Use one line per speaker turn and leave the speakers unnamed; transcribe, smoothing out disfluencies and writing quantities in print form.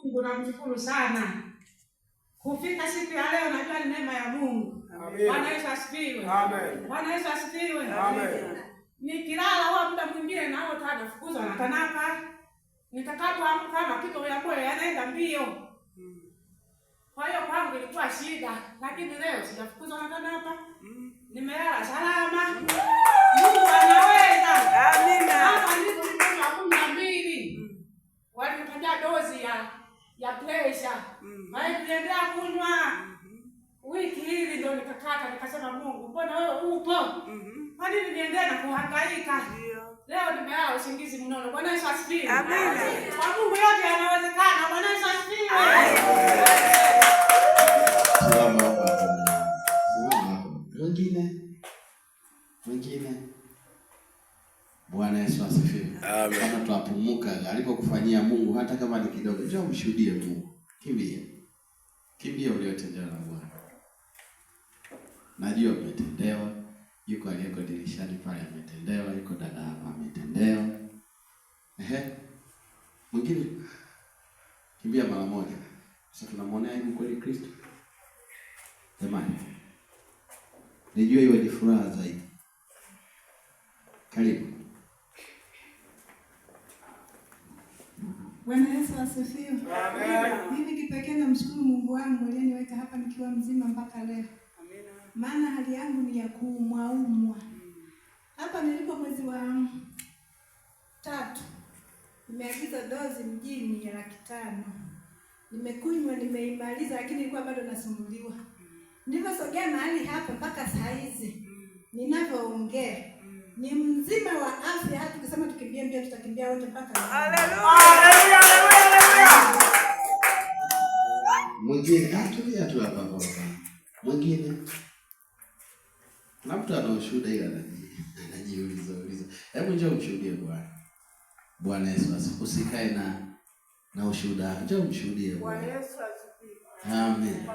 Mungu namshukuru sana. Kufika siku ya leo najua ni neema ya Mungu. Bwana Yesu asifiwe. Amen. Bwana Yesu asifiwe. Amen. Nikilala huwa muda mwingine nao tanafukuza na tanapa. Nitakapoamka mapito ya moyo yanaenda mbio. Kwa hiyo kwangu ilikuwa shida, lakini leo sijafukuzwa na tanapa. Nimelala salama. Mungu anaweza. Amina. Hapa ndipo nilipokuwa 12. Walinipatia dozi ya pressure. Niliendelea kunywa. Wiki hili ndio nikakata, nikasema Mungu, mbona wewe upo? Kwa nini niendelee na kuhangaika? Leo nimelala usingizi mnono. Bwana Yesu asifiwe. Amina. Kwa Mungu yote yanawezekana. Bwana Yesu asifiwe.
Salama hapa. Wengine. Bwana Yesu asifiwe. Amen. Kama tuapumuka alipokufanyia Mungu hata kama ni kidogo, njoo mshuhudie Mungu. Kimbia uliotendewa na Bwana. Najua umetendewa. Yuko aliyeko dirishani pale ametendewa, yuko dada hapa ametendewa. Mwingine kimbia mara moja. Sasa tunamwonea hivi kweli Kristo. Jamani. Nijue iwe ni furaha zaidi. Karibu.
Bwana Yesu asifiwe. Amen. Mimi kipekee namshukuru Mungu wangu aliyeniweka hapa nikiwa mzima mpaka leo. Amina. Maana hali yangu ni ya kuumwa. Hapa nilipo mwezi wa 3. Nimeagiza dozi mjini ya 500. Nimekunywa nimeimaliza, lakini nilikuwa bado nasumbuliwa. Niliposogea mahali hapa mpaka saa hizi ninavyoongea ni mzima wa afya. Hata tukisema tukimbie mbio tutakimbia wote mpaka. Haleluya.
Mwingine atulia tu hapa baba. Mwingine na mtu ana ushuhuda ila anajiuliza. Hebu njoo mshuhudie Bwana. Bwana Yesu asifiwe. Usikae na ushuhuda. Njoo mshuhudie Bwana. Bwana Yesu asifiwe. Amen.